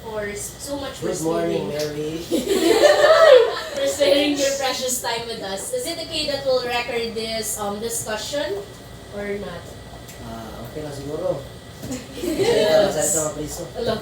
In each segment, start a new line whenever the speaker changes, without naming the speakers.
course, so much for
Good morning,
sparing,
Mary.
for sparing your precious time with us. Is it okay that we'll record this discussion or not?
Okay lang siguro. Salita Mapriso.
Hello.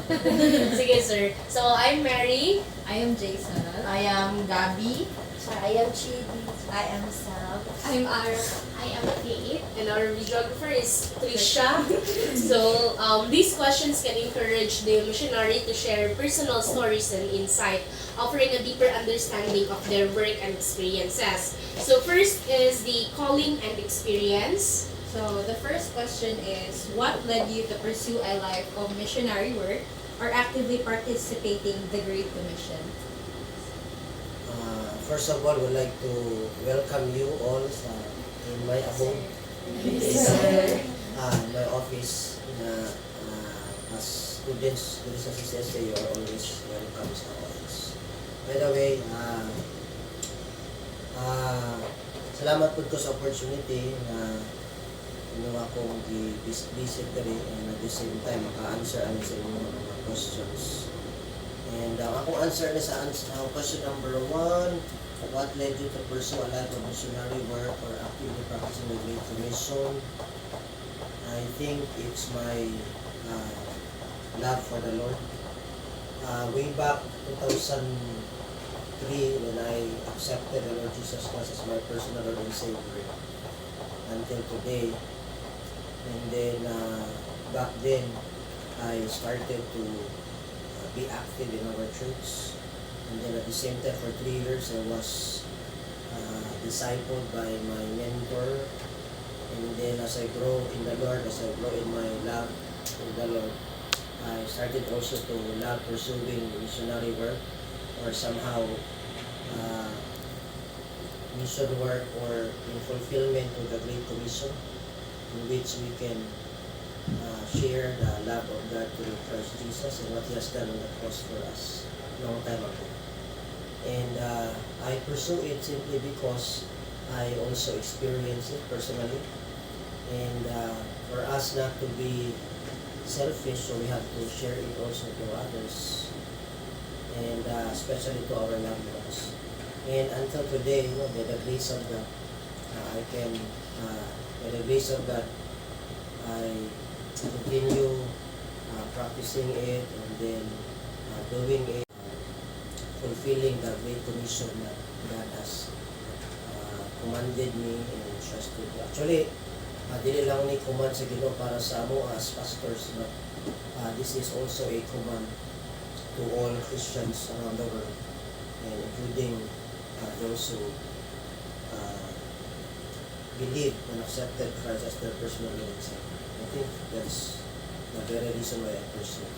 Sige, sir. So, I'm Mary.
I am Jason.
I am Gabby.
I am Chidi. I am Sab.
I'm Ara.
I am Kate.
And our videographer is Trisha. So, these questions can encourage the missionary to share personal stories and insight, offering a deeper understanding of their work and experiences. So, first is the calling and experience.
So the first question is, what led you to pursue a life of missionary work or actively participating in the Great Commission?
First of all, would like to welcome you all in my abode, my office. As students sa CCSA, you are always welcome sa office. By the way, salamat po ko sa opportunity na ginawa kong i-visit rin and at the same time maka-answer sa inyong mga questions. And akong answer na sa question number 1, what led you to pursue a life of missionary work or actively practicing the Great Commission? I think it's my love for the Lord. Way back 2003 when I accepted the Lord Jesus Christ as my personal Lord and Savior until today. And then back then I started to be active in our church, and then at the same time for 3 years I was discipled by my mentor, and then as I grow in the Lord, as I grow in my love for the Lord, I started also to love pursuing missionary work or somehow mission work or in fulfillment of the Great Commission, in which we can share the love of God through Christ Jesus and what He has done on the cross for us long time ago. And I pursue it simply because I also experience it personally. And for us not to be selfish, so we have to share it also to others, and especially to our loved ones. And until today, by the grace of God, by the grace of God, I continue practicing it and then doing it, fulfilling the Great Commission that God has commanded me and entrusted me. Actually, dili lang ni command sa Ginoo para sa amo as pastors, but this is also a command to all Christians around the world, and including those who believe and accepted Christ as their personal Lord and Savior. I think that's the very reason why I pursue.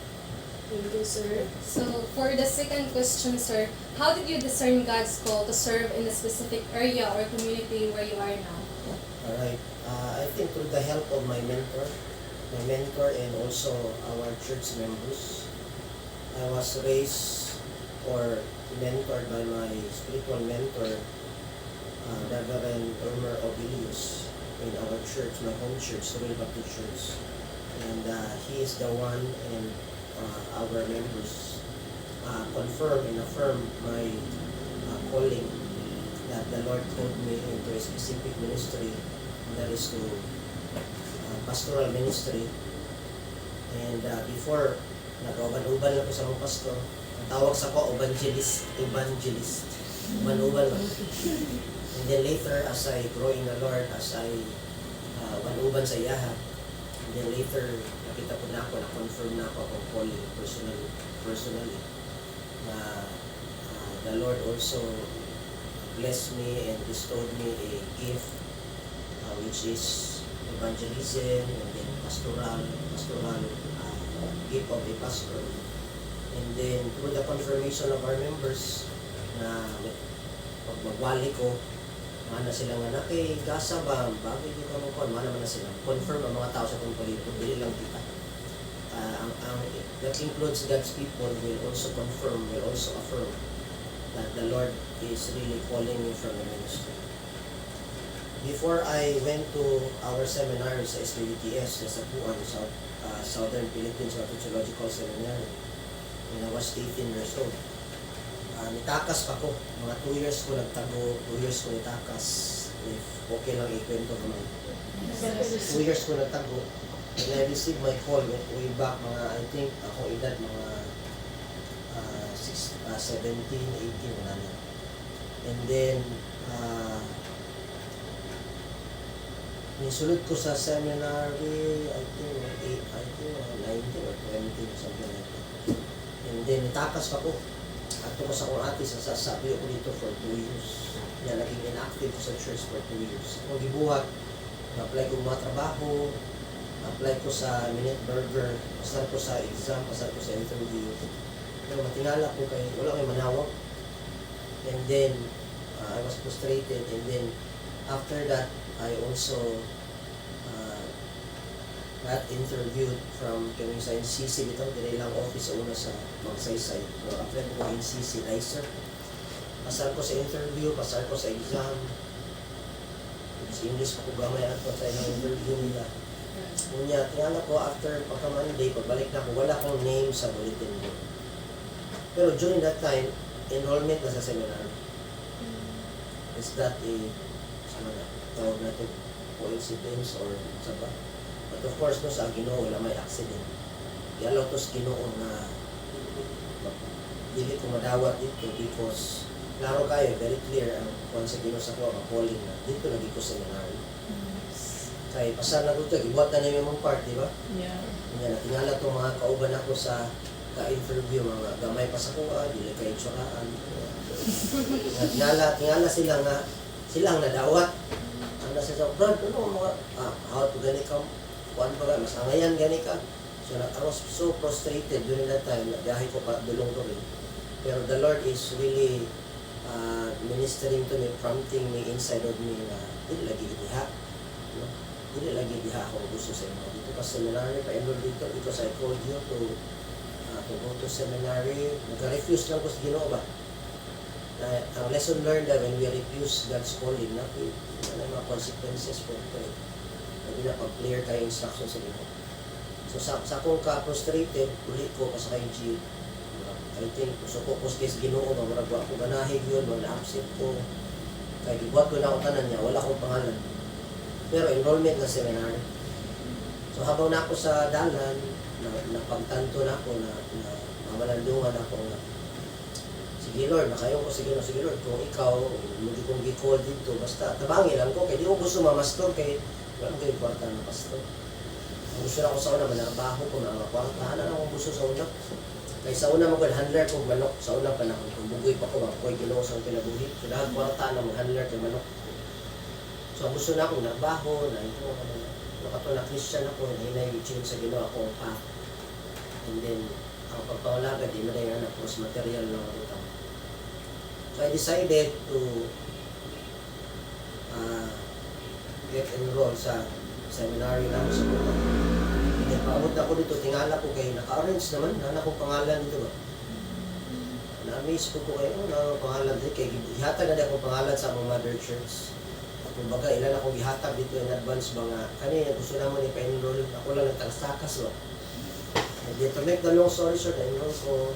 Thank you, sir.
So for the second question, sir, how did you discern God's call to serve in a specific area or community where you are now?
Alright, I think through the help of my mentor and also our church members. I was raised or mentored by my spiritual mentor, Reverend Elmer Obilius, in our church, my home church, Real Baptist Church. And he is the one, and our members confirm and affirm my calling that the Lord called me into a specific ministry, and that is to pastoral ministry. And before, nag-uban-uban lang ko sa mga pastor. Ang tawag sa ko, evangelist. Uban-uban lang. And then later, as I grow in the Lord, as I uban-uban sa Yaha, and then later, nakita ko na ako, na-confirm na ako akong calling personally. The Lord also blessed me and bestowed me a gift, which is evangelism and then pastoral gift of a pastor. And then through the confirmation of our members na pag magwali ko, mana sila nga na kay gasa ba, bakit yung kamukon, mana man na sila confirm ang mga tao sa itong palibot, dili lang kita. That includes God's people will also confirm, will also affirm that the Lord is really calling me from the ministry. Before I went to our seminar sa SPVTS, sa Sapuan, Southern Philippines Theological Seminary, when I was 18 years old. Nitakas pa ko. Mga 2 years ko nagtago, 2 years ko nitakas. If okay lang ikwento naman. 2 years ko nagtago. And I received my call way back mga, I think, ako edad mga 17, 18, wala na. And then, nisulod ko sa seminary, I think 19 or 20, something like that. And then, nitakas pa ko. At ko sa akong ate, sasabi ako dito for 2 years. Kaya naging inactive ko sa church for 2 years. Kung gibuhat, na-apply ko mga trabaho, na-apply ko sa Minute Burger, pasar ko sa exam, pasar ko sa interview. Pero matingala ko kay, wala kay manawag. And then, I was frustrated. And then, after that, I also got interviewed from kami sa NCC dito. Dire lang office sa una sa Magsaysay. So, after ko NCC, Dicer. Pasar ko sa interview, pasar ko sa exam. Sa English pa ko gamay at ko sa interview nila. Unya, tingala ko after pagka-Monday, pagbalik na ko, wala akong name sa bulletin board. Pero during that time, enrollment na sa seminar. Is that a, sana na, tawag na ito, coincidence or sa ba? But of course, no, sa Ginoo, wala may accident. Yalaw to sa Ginoo na dili ko madawat dito because klaro kayo, very clear ang kung sa Ginoo sa kuha, calling na dito lagi ko seminary. Kaya pasal na ko ito, ibuhat na namin mong part, di ba?
Yeah.
Nga natingala itong mga kauban ako sa ka-interview, mga gamay pa sa kuha, dili kayo tsuraan. Tingala sila nga, sila ang nadawat. Ang nasa sa Brad, ano mga, how to gani ka, kuhan pa ka, mas angayan gani ka. So I was so frustrated during that time, nagahay ko pa, dulong ko rin. Pero the Lord is really ministering to me, prompting me inside of me na, hindi lagi diha. No? Hindi lagi diha ako gusto sa inyo. Dito pa seminary, pa-enroll dito, because I told you to go to seminary. Nag-refuse lang ko sa Ginoo ba? Ang lesson learned that when we refuse God's calling, na mga consequences po ito eh. Hindi na pag-clear kayo instructions sa Ginoo. So sa akong ka-frustrated, uli ko pa sa kay G. I think, gusto ko sa Ginoo, maragwa ko ganahig yun, mag-absent ko. Kaya gibuhat ko na ako tanan niya, wala akong pangalan. Pero enrollment na seminary. So habang na ako sa dalan, napagtanto na ako na mamalandungan ako na sige Lord, nakayo ko, sige Lord, kung ikaw, hindi kong gi-call dito, basta tabangin lang ko, kaya di ko gusto mamastor, kaya wala ko kayo kwarta na pastor. Ang gusto na ako sa una, manarbaho ko, mga kwartahan na akong gusto sa una. Kaya sa una mag-handler ko manok, sa unang panahon, kung bugoy pa ko, magkoy ginoo sa pinabuhi. So lahat kwartahan na mag-handler ko manok. So ang gusto na akong narbaho, na ito, nakato na Christian ako, hinay i-change sa ginoo ako, and then, ang pagpawalaga, di mo na yung cross material ng utang. So I decided to get enrolled sa seminary na ako sa Buka. Hindi, paabot ako dito, tingala ko kayo, naka-arrange naman, nana kong pangalan dito ba? Na-amaze ko kayo, na pangalan dito, kaya ihatag na akong pangalan sa mga mother church. Kumbaga, ilan akong ihatag dito in advance, mga kanina gusto naman ipa-enroll, ako lang nagtalastakas ba? And then, to make the long story short, na-enroll ko,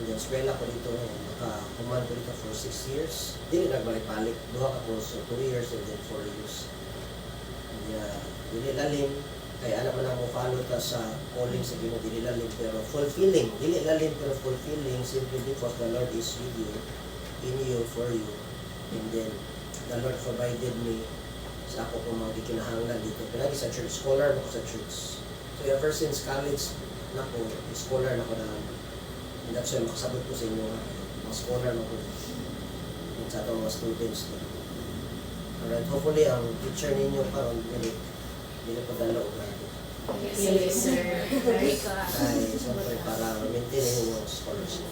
and then, eskwela ko dito, naka-command ko dito for 6 years. Dili nagbalik-balik, duha ka kurso, 2 years and then 4 years. Dili lalim, kaya alam mo na mo follow ta sa calling sa Ginoo, dili lalim pero fulfilling, dili lalim pero fulfilling simply because the Lord is with you, in you, for you, and then the Lord provided me sa ako kung mga gikinahanglan dito. Pinagi sa church, scholar ako sa church. So ever since college na ko, scholar na ko na, and that's why makasabot ko sa inyo, mga scholar na ko sa itong mga students. Alright, hopefully ang teacher ninyo karon dili pa dala og grado.
Yes, sir. Very good.
Ay, siyempre para maintain yung scholarship.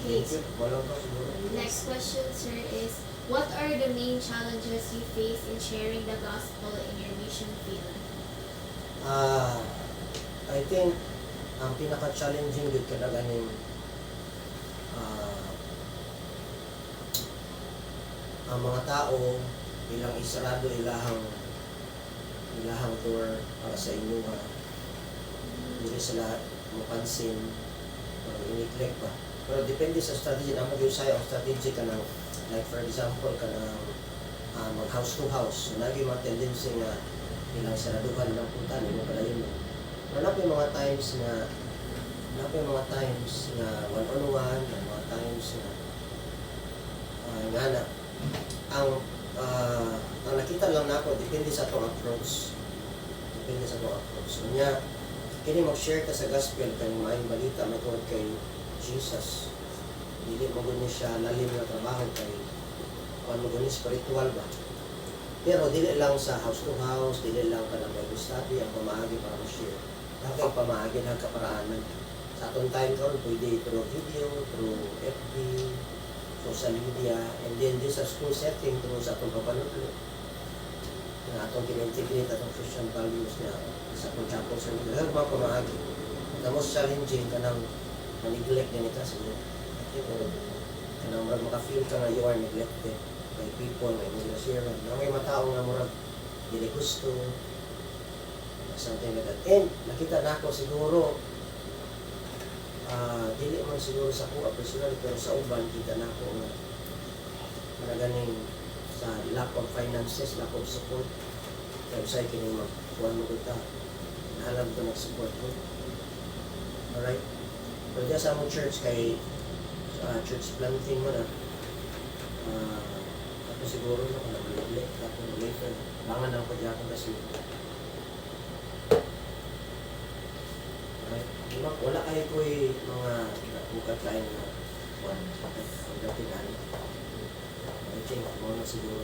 Okay.
Thank you. Walang pa siguro.
Next question, sir, is what are the main challenges you face in sharing the gospel in your mission field?
I think ang pinaka-challenging dito talaga yung ang mga tao ilang isarado ilahang door para sa inyo hindi sila mapansin i-neglect ba. Pero depende sa strategy. Naman yung sayo ang strategy ka ng, like for example, ka ng mag house to house. So, lagi mga tendency nga ilang saraduhan ng punta, hindi mo pala yun. Pero na yung mga times na one-on-one, mga times na nga na, ang nakita lang na ako, depende sa itong approach. So niya, kini mag-share ka sa gospel, kanyang maayong balita, may tungkol kay Jesus. Hindi mo guni siya lalim na trabaho kay kung mo guni spiritual ba. Pero dili lang sa house to house, dili lang ka ng Bible study, ang pamaagi para ma-share. Dapat pamaagi ng kaparaanan. Sa atong time ko, pwede through video, through FB, social media, and then this sa school setting, through sa atong papanunod. Na atong kineintegrate atong Christian values na sa atong chapel sa mga lahat mga pamaagi. The most challenging ka ng ma-neglect din ito sa mga. Kanang maka-feel ka nga you are neglected by people, may mga share na may matao nga murag dili gusto, something like that. And nakita na ako siguro, dili man siguro sa kuha personal, pero sa uban kita na ako nga ganing sa lack of finances, lack of support. Kaya usay kini magkuhan mo kita, nahalag ko nag-support ko. Alright? Pero dyan sa among church, kay church planting mo na, ako siguro na kung nag-neglect, ako later, bangan na ako dyan ako kasi. Alright? Wala kayo ko'y mga bukat lain na pagdatingan. I think, mga na siguro.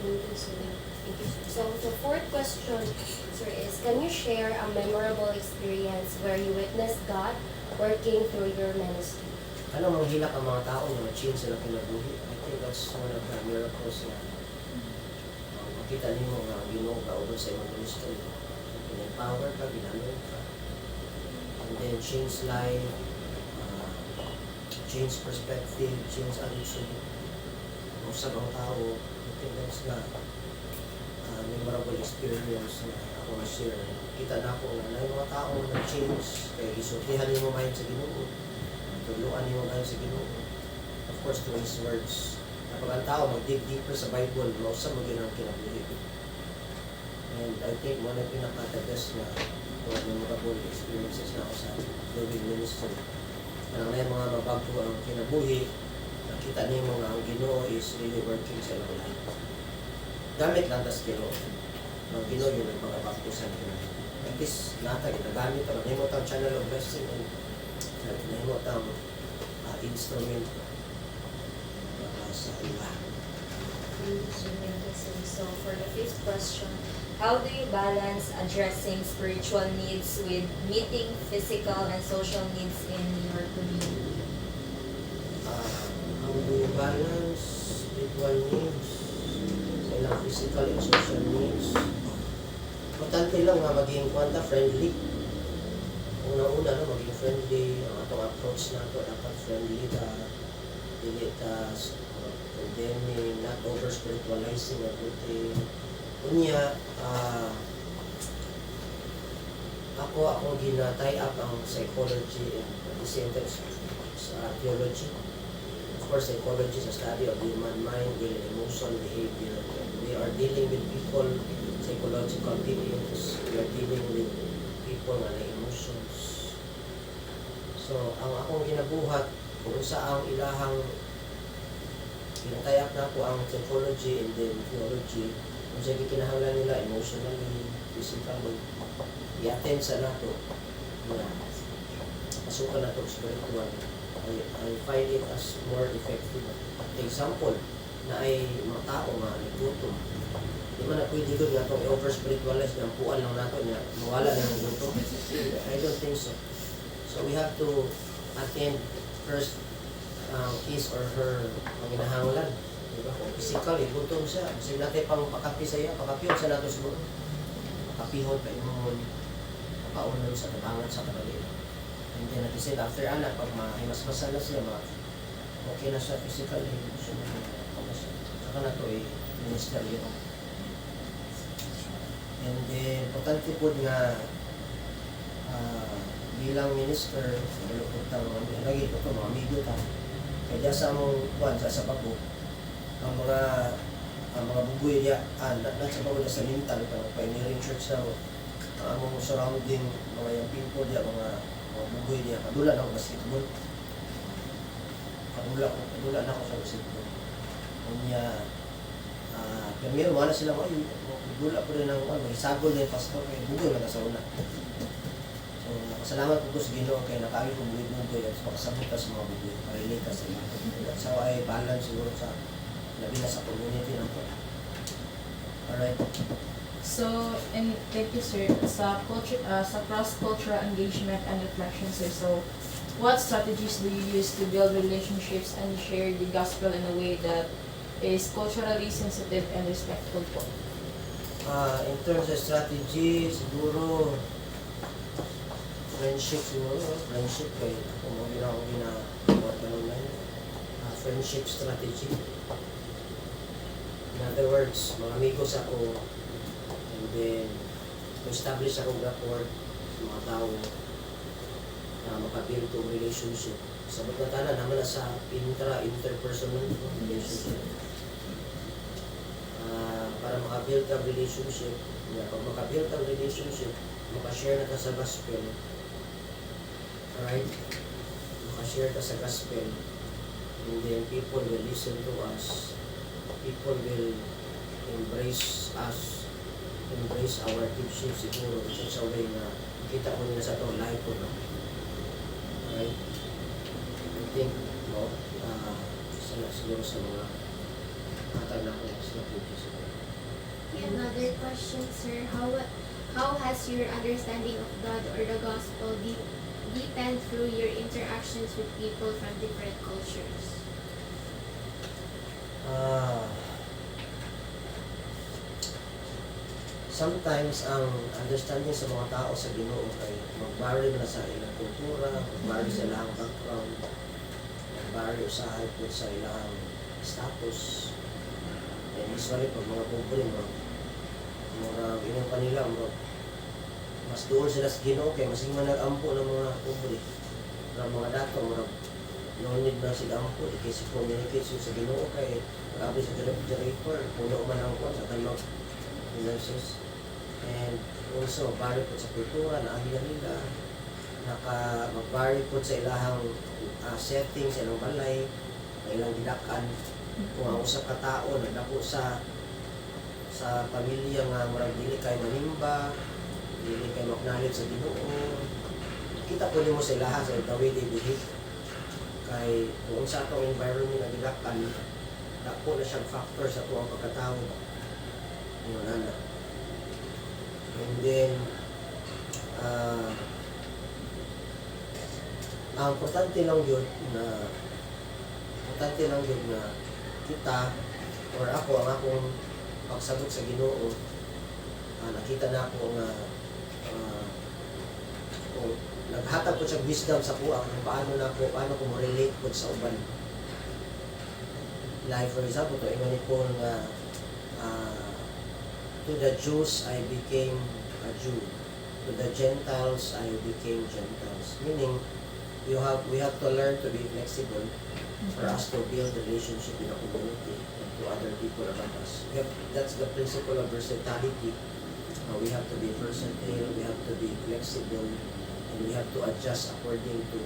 So the fourth question, sir, is can you share a memorable experience where you witnessed God working through your ministry?
Ano manghilak ang mga tao na ma-change sila kinabuhi? I think that's one of the miracles na makita niyo nga Ginoo ka over sa imong ministry. Empower ka, ginamit ka. And then change life, change perspective, change attitude. Usap ang tao. I think that's the memorable experience na ako na-share. Kita na ako na yung mga tao na-change. Kaya isultihan niyo mo mahin sa Ginoo. Tuluan niyo mahin sa Ginoo. Of course, through His words. Kapag ang tao mag-dig deeper sa Bible, mausap mo ginang kinabuhi. And I think one of the pinaka-the best na memorable experiences na ako sa doing ministry. Parang na yung mga mabago ang kinabuhi, nakita niyo mga ang Ginoo is really working sa ilang life. Gamit lang tas Ginoo. Ang Ginoo yun ang mga baptisan ko. At least lahat ginagamit ang nahimot ang channel of blessing and nahimot ang instrument sa iba.
So for the fifth question, how do you balance addressing spiritual needs with meeting physical and social needs in your community?
How do you balance spiritual needs sa ilang physical and social needs? Importante lang nga maging friendly. Una-una, no, maging friendly. Ang atong approach na ito, dapat friendly ka. Dili ka condemning, not over-spiritualizing everything. Unya, akong ginatay up ang psychology and at the same time sa theology. Of course, psychology sa study of human mind, will, emotion, behavior. We are dealing with people, psychological beings. We are dealing with people na emotions. So, ang akong ginabuhat, kung sa ang ilahang ginatay up na ako ang psychology and then theology, kung sa kinahanglan nila emotionally, physically, i-attend sa nato na pasukan nato spiritual. I find it as more effective. Example, na ay mga tao nga nagutom. Di man na pwede doon nga itong over-spiritualize na puan lang nato na mawala na yung gutom. I don't think so. So we have to attend first his or her manginahanglan. Diba? Kung physical, gutom siya. Kasi natin pang pakapi sa iya, pakapihon sa nato siguro. Pakapihon, paimon, pakaunan sa tabangan sa kanalila. And then at the same after anak, pag mahimasmasan na siya, okay na siya physically, gusto mo na siya. Saka na ito ministry yun. And then, importante po nga bilang minister, malupot ang lagi ko ito, mga amigo ta. Kaya sa mong kuwan sa bako, ang mga bugoy niya, sa bako na sa mental, ang pioneering church na ang among surrounding, mga yung people niya, mga bugoy niya, kadula na ako basketball. Kadula na ako sa basketball. Kanya, pero wala sila ko, kadula ko rin ng isagol na yung pastor, kaya bugoy na sa una. So, nakasalamat po sa Ginoo kay nakagi ko bugoy at makasabot ka sa mga bugoy, marilate ka sa mga. That's how I balance siguro sa labi na sa community ng po. Alright.
So, and thank you, sir. Sa cross-cultural engagement and reflection, sir. So, what strategies do you use to build relationships and share the gospel in a way that is culturally sensitive and respectful po?
In terms of strategy, siguro friendship kay kung mo gina friendship strategy. In other words, mga amigos ako, and then establish akong rapport sa mga tao na makabuild kong relationship. Sabot na tanan naman na sa interpersonal relationship. Para makabuild ka relationship, pag makabuild ang relationship, makashare na ka sa gospel. Alright? Makashare ka sa gospel. And then people will listen to us. People will embrace us, embrace our teaching siguro in such a way na kita ko nila sa ito, life ko, no? Alright? I think, no? Siguro sa mga matag na ko sa teaching.
Another question, sir. How has your understanding of God or the gospel deepened through your interactions with people from different cultures?
Sometimes ang understanding sa mga tao sa Ginoo ay mag-vary na sa ilang kultura, mag-vary sa ilang background, mag-vary usahay po sa ilang status. And usually pag mga pobre mo, mga inyong kanila mo, mas doon sila sa Ginoo kaya mas yung nag-ampo ng mga pobre. Mga dato, no need na sila ampo, kasi communicate sa Ginoo kay mag-abri sa director, puno man ang kuwan sa kanilog nurses. And also, bari po sa kultura na ahila nila, mag-bari po sa ilahang setting, sa ilang balay, na ilang didakan. Kung ang usap ka tao, nagdako sa pamilya nga marang dili kay manimba, dili kay maknalit sa Ginoo. Kita po mo sa ilaha sa the way they behave. Kay kung sa atong environment na didakan, dako na siyang factor sa tuwang pagkatao. Yung anak. And then, ang importante lang yun na kita or ako ang akong pagsagot sa Ginoo, nakita na ako nga naghatag ko siya wisdom sa kuha kung paano ko mo-relate ko sa uban. Like for example, to ingon ko nga to the Jews I became a Jew. To the Gentiles I became Gentiles. Meaning, we have to learn to be flexible for us to build relationship in a community and to other people around us. That's the principle of versatility. We have to be versatile, we have to be flexible, and we have to adjust according to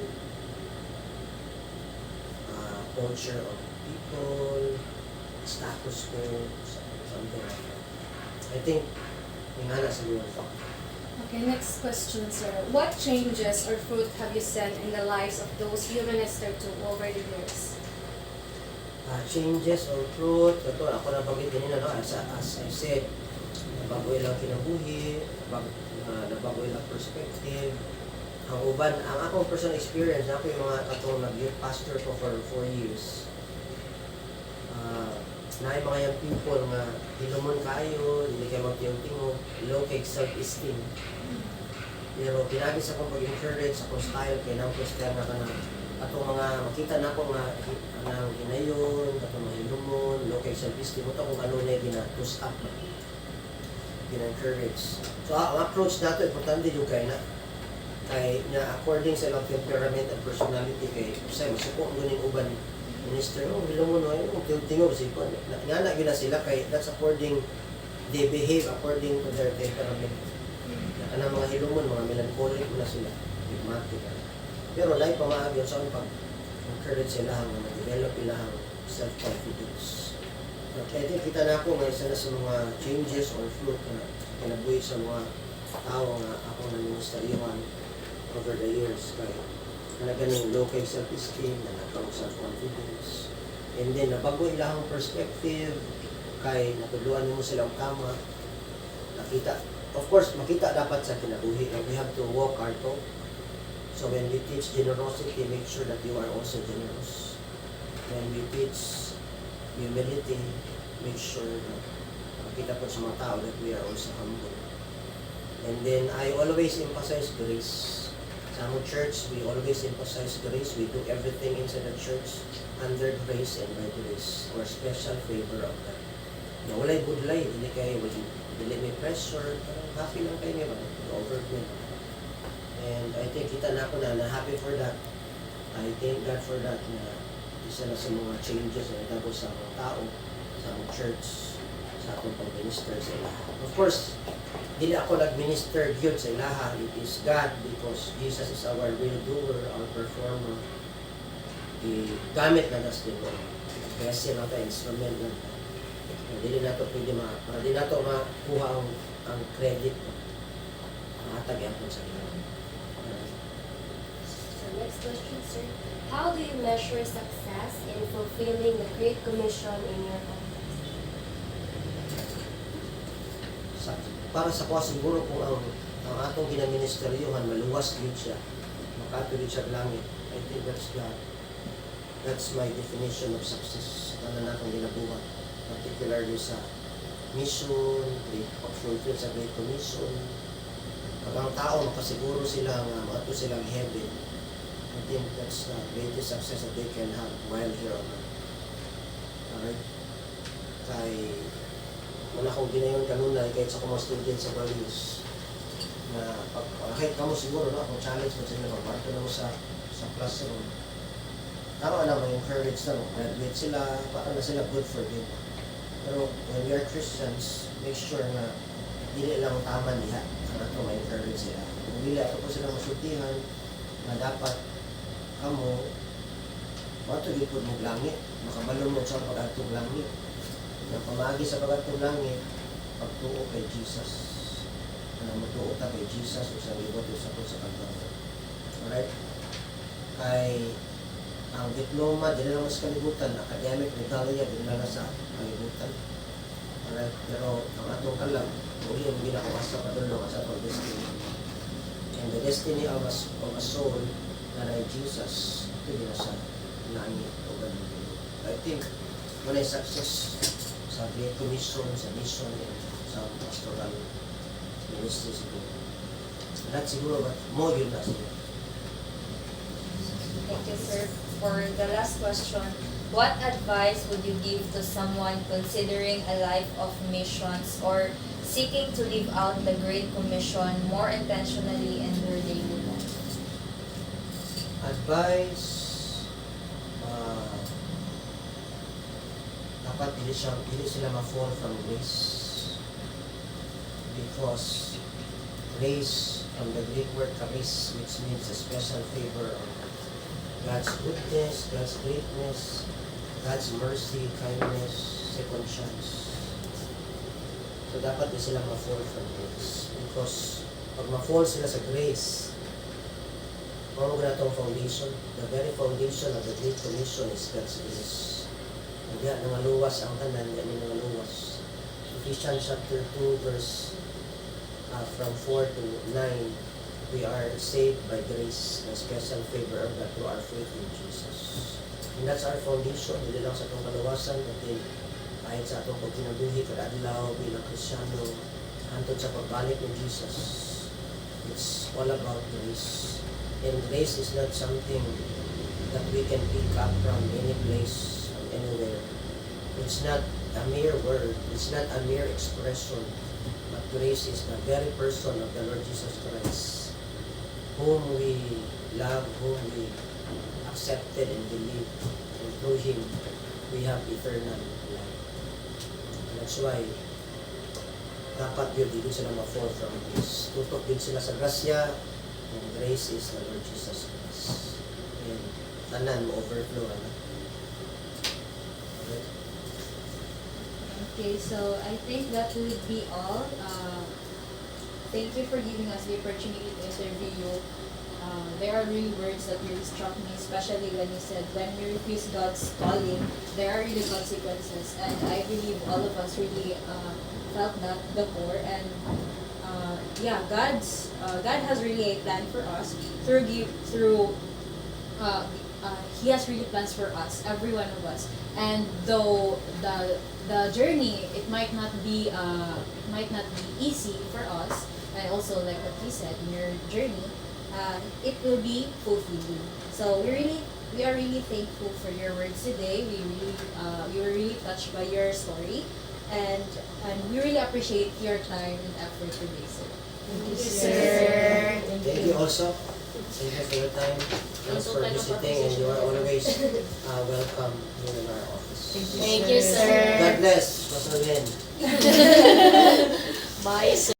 culture of people, status quo, something like that. I think, yung nga siguro.
Okay, next question, sir. What changes or fruit have you seen in the lives of those you ministered to over the years?
Changes or fruit, ito, ako nabanggit kanina, no? As I said, nabago ilang kinabuhi, nabago ilang perspective. Ang uban, ang akong personal experience, ako yung mga katong nag-youth pastor ko for 4 years. Na yung mga young people nga hinumon kayo, hindi kayo magtiyong-tingog, low kay self-esteem. Pero pinagis akong pag-encourage, akong style, kaya nang Christian na ka na atong mga makita na ako nga anang hinayon, atong mga hinumon, low kay self-esteem, ito kung ano na gina-push up, gina-encourage. So ang approach nato, importante yung kayo na Kay na according sa ilang temperament and personality kay sa masuko ang guning uban minister oh bilo mo no tingog si ko nga na gyud na sila kay that's according they behave according to their temperament. Kanang mga hilumon mga melancholic na sila, phlegmatic. Pero dahil pamaagi sa pag encourage sila nga ma-develop ilang self-confidence. Kaya kita na ako nga isa na sa mga changes or fruit na kinabuhi sa mga tao nga ako na ministeryohan over the years. Kaya na ganing low kay self-esteem, na nagkaroon self-confidence. And then, nabago ilang perspective, kay natuluan mo sila ang tama. Nakita, of course, makita dapat sa kinabuhi. We have to walk our talk. So when we teach generosity, make sure that you are also generous. When we teach humility, make sure that makita po sa mga tao that we are also humble. And then, I always emphasize grace. Sa among church, we always emphasize grace. We do everything inside the church under grace and by grace or special favor of God. Na walay budlay, dili kayo, dili may pressure, happy lang kayo nga ba? Overflow. And I think kita na ako na happy for that. I thank God for that na isa na sa mga changes na itabo sa mga tao, sa mga church, sa atong pag-minister sa ilaha. Of course, dili ako nag-minister yun sa ilaha. It is God because Jesus is our real doer, our performer. Gamit na nas din mo. Vessel na tayo, instrument na tayo. Dili na ito pwede para di na ito makuha ang credit. Mahatag yan po sa ilaha.
So next question, sir. How do you measure success in fulfilling the Great Commission in your context?
Para sa kuha siguro kung ang atong ginaministeryohan maluwas din siya, makatuloy siya langit. I think that's my definition of success. Ano na atong ginabuhat, particularly sa mission, pag-fulfill sa Great Commission. Pag ang tao makasiguro sila nga maato silang heaven, I think that's the greatest success that they can have while here on earth. Alright? Kay wala akong ginayon kanunay kahit sa mga students sa values na kahit kamo siguro no, akong challenge mo sa inyo pagparto na mo sa classroom tama na may encourage na mo graduate sila para na sila good for them pero when we are Christians make sure na dili lang tama niya ang ato may encourage sila kung dili ato po sila masultihan na dapat kamo matugid po mong langit makabalong mo sa pag-atong langit na pamagi sa pagkatong langit, pagtuo kay Jesus. Na matuo ta kay Jesus o sa libot o sa kantong. Alright? Kay ang diploma, dili lang sa kalibutan, academic regalia, dili lang sa kalibutan. Alright? Pero ang atong kalam, uli ang ginakuha sa padulong sa atong destiny. And the destiny of a soul na na Jesus, ito din sa langit o ganun. I think, when I success sa Great Commission, sa mission, and sa pastoral ministry siguro. Lahat siguro, but mo yun na siguro.
Thank you, sir. For the last question, what advice would you give to someone considering a life of missions or seeking to live out the Great Commission more intentionally in their daily life?
Advice, dapat dili sila ma-fall from grace because grace from the Greek word charis which means a special favor of God's goodness, God's greatness, God's mercy, kindness, second chance. So dapat di sila ma-fall from grace because pag ma-fall sila sa grace mawag na itong foundation. The very foundation of the Great Commission is God's grace. Hindi nangaluwas ang tanan, hindi nangaluwas. Ephesians chapter 2 verse from 4 to 9, we are saved by grace, by special favor of God through our faith in Jesus. And that's our foundation, hindi lang sa itong kaluwasan, kundi kahit sa itong pagkinabuhi, kadadlaw, bilang Kristyano, hantod sa pagbalik ni Jesus. It's all about grace. And grace is not something that we can pick up from any place, anywhere. It's not a mere word, it's not a mere expression, but grace is the very person of the Lord Jesus Christ. whom we love, whom we accepted and believe, and through Him, we have eternal life. And that's why, dapat yun, di sila ma-fall from grace. Tutok din sila sa grasya, and grace is the Lord Jesus Christ. And tanan mo overflow, ano? Okay.
Okay, so I think that would be all. Thank you for giving us the opportunity to interview you. There are really words that really struck me, especially when you said, when you refuse God's calling, there are really consequences. And I believe all of us really felt that before. And yeah, God has really a plan for us He has really plans for us, every one of us. And though the journey, it might not be easy for us, and also like what you said in your journey, it will be fulfilling. So we are really thankful for your words today. We were really touched by your story, and we really appreciate your time and effort today, sir.
Thank you, sir.
Thank you also. Thank you for your time. Thanks for visiting, and you are always welcome here in our office.
Thank you, sir.
God bless. Pastor Ben.
Bye, sir.